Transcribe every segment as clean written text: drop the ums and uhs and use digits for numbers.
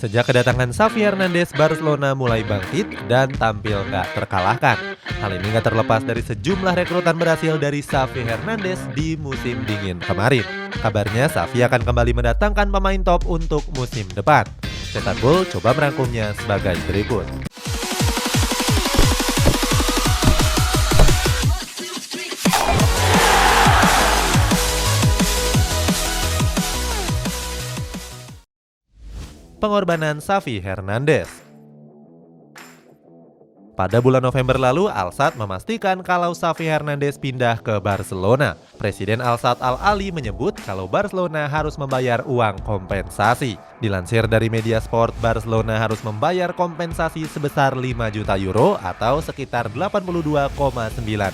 Sejak kedatangan Xavi Hernandez, Barcelona mulai bangkit dan tampil nggak terkalahkan. Hal ini nggak terlepas dari sejumlah rekrutan berhasil dari Xavi Hernandez di musim dingin kemarin. Kabarnya Xavi akan kembali mendatangkan pemain top untuk musim depan. Cetak Gol coba merangkumnya sebagai berikut. Pengorbanan Xavi Hernandez. Pada bulan November lalu, Al-Sadd memastikan kalau Xavi Hernandez pindah ke Barcelona. Presiden Al-Sadd Al-Ali menyebut kalau Barcelona harus membayar uang kompensasi. Dilansir dari media sport, Barcelona harus membayar kompensasi sebesar 5 juta euro atau sekitar 82,9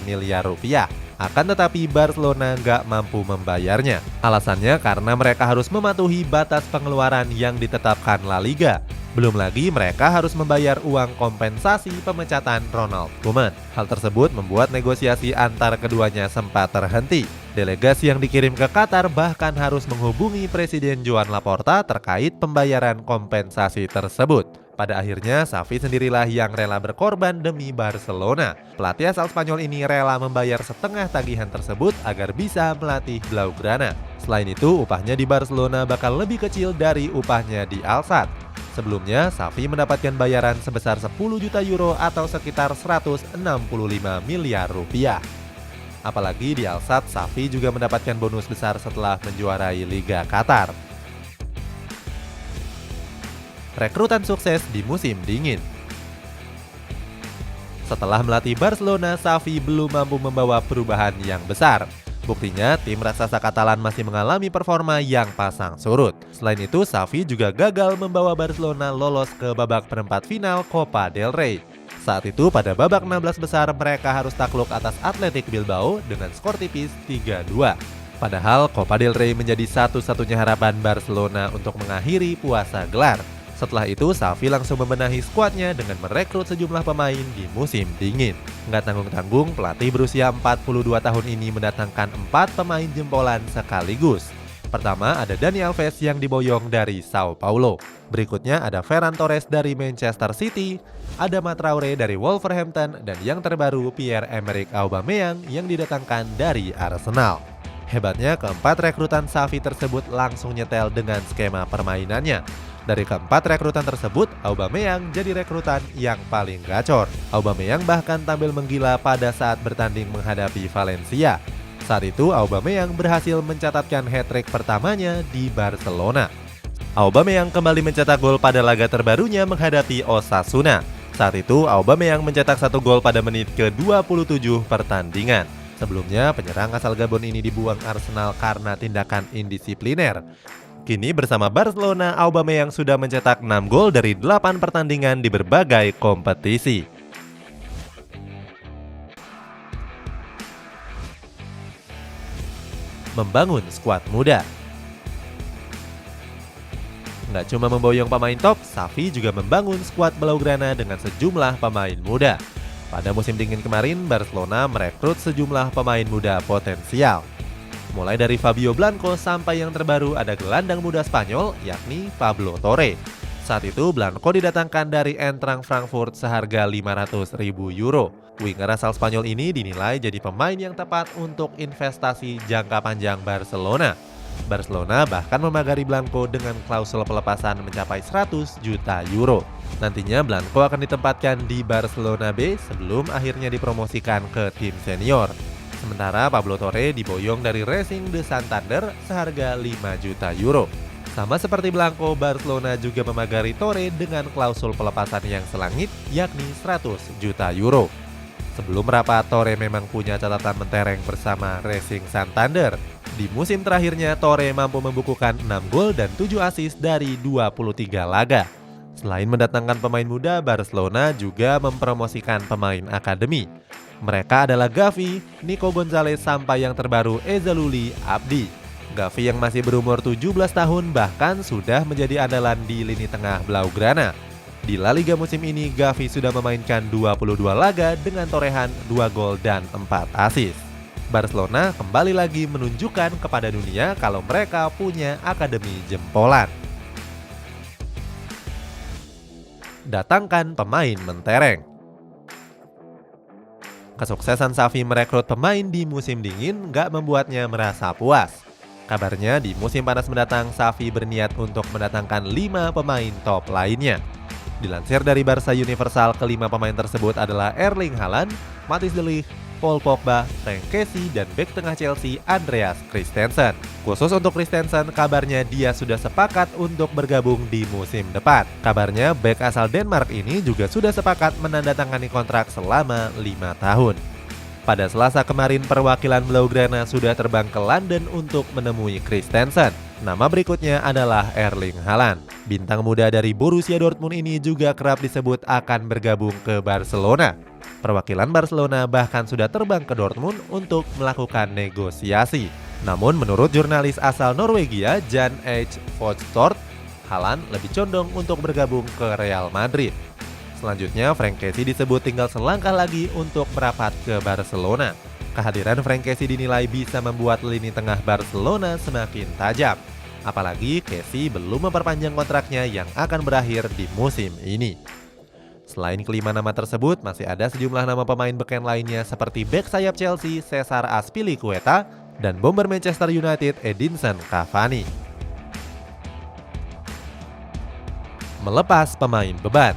miliar rupiah. Akan tetapi Barcelona nggak mampu membayarnya. Alasannya karena mereka harus mematuhi batas pengeluaran yang ditetapkan La Liga. Belum lagi mereka harus membayar uang kompensasi pemecatan Ronald Koeman. Hal tersebut membuat negosiasi antar keduanya sempat terhenti. Delegasi yang dikirim ke Qatar bahkan harus menghubungi Presiden Joan Laporta terkait pembayaran kompensasi tersebut. Pada akhirnya, Xavi sendirilah yang rela berkorban demi Barcelona. Pelatih asal Spanyol ini rela membayar setengah tagihan tersebut agar bisa melatih Blaugrana. Selain itu, upahnya di Barcelona bakal lebih kecil dari upahnya di Al-Sadd. Sebelumnya, Xavi mendapatkan bayaran sebesar 10 juta euro atau sekitar 165 miliar rupiah. Apalagi di Al-Sadd, Xavi juga mendapatkan bonus besar setelah menjuarai Liga Qatar. Rekrutan sukses di musim dingin. Setelah melatih Barcelona, Xavi belum mampu membawa perubahan yang besar. Buktinya, tim raksasa Katalan masih mengalami performa yang pasang surut. Selain itu, Xavi juga gagal membawa Barcelona lolos ke babak perempat final Copa del Rey. Saat itu, pada babak 16 besar, mereka harus takluk atas Athletic Bilbao dengan skor tipis 3-2. Padahal, Copa del Rey menjadi satu-satunya harapan Barcelona untuk mengakhiri puasa gelar. Setelah itu, Xavi langsung membenahi skuadnya dengan merekrut sejumlah pemain di musim dingin. Nggak tanggung-tanggung, pelatih berusia 42 tahun ini mendatangkan 4 pemain jempolan sekaligus. Pertama, ada Dani Alves yang diboyong dari Sao Paulo. Berikutnya ada Ferran Torres dari Manchester City, Adama Traore dari Wolverhampton, dan yang terbaru Pierre-Emerick Aubameyang yang didatangkan dari Arsenal. Hebatnya, keempat rekrutan Xavi tersebut langsung nyetel dengan skema permainannya. Dari keempat rekrutan tersebut, Aubameyang jadi rekrutan yang paling gacor. Aubameyang bahkan tampil menggila pada saat bertanding menghadapi Valencia. Saat itu, Aubameyang berhasil mencatatkan hat-trick pertamanya di Barcelona. Aubameyang kembali mencetak gol pada laga terbarunya menghadapi Osasuna. Saat itu, Aubameyang mencetak 1 gol pada menit ke-27 pertandingan. Sebelumnya, penyerang asal Gabon ini dibuang Arsenal karena tindakan indisipliner. Kini bersama Barcelona, Aubameyang sudah mencetak 6 gol dari 8 pertandingan di berbagai kompetisi. Membangun skuad muda. Nggak cuma memboyong pemain top, Xavi juga membangun skuad Blaugrana dengan sejumlah pemain muda. Pada musim dingin kemarin, Barcelona merekrut sejumlah pemain muda potensial. Mulai dari Fabio Blanco sampai yang terbaru ada gelandang muda Spanyol yakni Pablo Torre. Saat itu Blanco didatangkan dari Eintracht Frankfurt seharga 500.000 euro. Winger asal Spanyol ini dinilai jadi pemain yang tepat untuk investasi jangka panjang Barcelona. Barcelona bahkan memagari Blanco dengan klausul pelepasan mencapai 100 juta euro. Nantinya Blanco akan ditempatkan di Barcelona B sebelum akhirnya dipromosikan ke tim senior. Sementara Pablo Torre diboyong dari Racing de Santander seharga 5 juta euro. Sama seperti Blanco, Barcelona juga memagari Torre dengan klausul pelepasan yang selangit yakni 100 juta euro. Sebelum merapat, Torre memang punya catatan mentereng bersama Racing Santander. Di musim terakhirnya, Torre mampu membukukan 6 gol dan 7 assist dari 23 laga. Selain mendatangkan pemain muda, Barcelona juga mempromosikan pemain akademi. Mereka adalah Gavi, Nico Gonzalez sampai yang terbaru Ezzalzouli Abdi. Gavi yang masih berumur 17 tahun bahkan sudah menjadi andalan di lini tengah Blaugrana. Di La Liga musim ini, Gavi sudah memainkan 22 laga dengan torehan 2 gol dan 4 assist. Barcelona kembali lagi menunjukkan kepada dunia kalau mereka punya akademi jempolan. Datangkan pemain mentereng. Kesuksesan Xavi merekrut pemain di musim dingin nggak membuatnya merasa puas. Kabarnya di musim panas mendatang, Xavi berniat untuk mendatangkan 5 pemain top lainnya. Dilansir dari Barca Universal, kelima pemain tersebut adalah Erling Haaland, Matthijs de Ligt, Paul Pogba, Frank Kessie, dan bek tengah Chelsea Andreas Christensen. Khusus untuk Christensen, kabarnya dia sudah sepakat untuk bergabung di musim depan. Kabarnya bek asal Denmark ini juga sudah sepakat menandatangani kontrak selama 5 tahun. Pada Selasa kemarin, perwakilan Blaugrana sudah terbang ke London untuk menemui Christensen. Nama berikutnya adalah Erling Haaland. Bintang muda dari Borussia Dortmund ini juga kerap disebut akan bergabung ke Barcelona. Perwakilan Barcelona bahkan sudah terbang ke Dortmund untuk melakukan negosiasi. Namun menurut jurnalis asal Norwegia Jan H. Fodstort, Haaland lebih condong untuk bergabung ke Real Madrid. Selanjutnya, Frank Kessie disebut tinggal selangkah lagi untuk merapat ke Barcelona. Kehadiran Frank Kessie dinilai bisa membuat lini tengah Barcelona semakin tajam. Apalagi Kessie belum memperpanjang kontraknya yang akan berakhir di musim ini. Selain kelima nama tersebut, masih ada sejumlah nama pemain beken lainnya seperti bek sayap Chelsea Cesar Azpilicueta dan bomber Manchester United Edinson Cavani. Melepas pemain beban.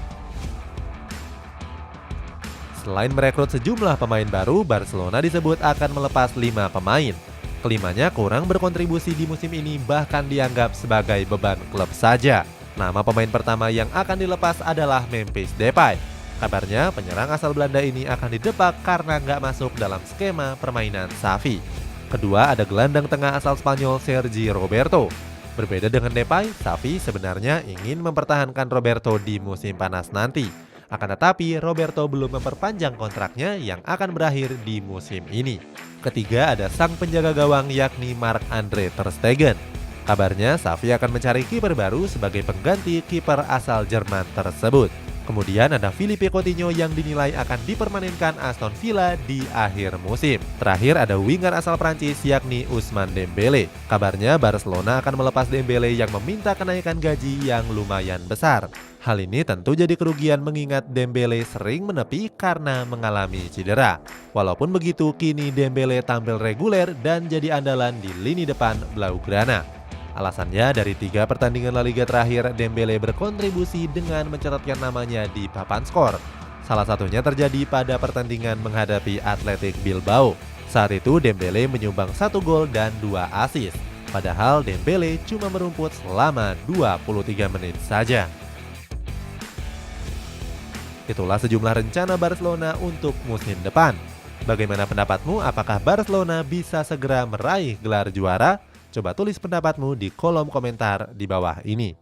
Selain merekrut sejumlah pemain baru, Barcelona disebut akan melepas 5 pemain. Kelimanya kurang berkontribusi di musim ini, bahkan dianggap sebagai beban klub saja. Nama pemain pertama yang akan dilepas adalah Memphis Depay. Kabarnya penyerang asal Belanda ini akan didepak karena nggak masuk dalam skema permainan Xavi. Kedua ada gelandang tengah asal Spanyol Sergi Roberto. Berbeda dengan Depay, Xavi sebenarnya ingin mempertahankan Roberto di musim panas nanti. Akan tetapi Roberto belum memperpanjang kontraknya yang akan berakhir di musim ini. Ketiga ada sang penjaga gawang yakni Marc-Andre ter Stegen. Kabarnya Xavi akan mencari kiper baru sebagai pengganti kiper asal Jerman tersebut. Kemudian ada Philippe Coutinho yang dinilai akan dipermanenkan Aston Villa di akhir musim. Terakhir ada winger asal Prancis yakni Ousmane Dembele. Kabarnya Barcelona akan melepas Dembele yang meminta kenaikan gaji yang lumayan besar. Hal ini tentu jadi kerugian mengingat Dembele sering menepi karena mengalami cedera. Walaupun begitu, kini Dembele tampil reguler dan jadi andalan di lini depan Blaugrana. Alasannya dari 3 pertandingan La Liga terakhir, Dembele berkontribusi dengan mencatatkan namanya di papan skor. Salah satunya terjadi pada pertandingan menghadapi Athletic Bilbao. Saat itu Dembele menyumbang 1 gol dan 2 assist. Padahal Dembele cuma merumput selama 23 menit saja. Itulah sejumlah rencana Barcelona untuk musim depan. Bagaimana pendapatmu? Apakah Barcelona bisa segera meraih gelar juara? Coba tulis pendapatmu di kolom komentar di bawah ini.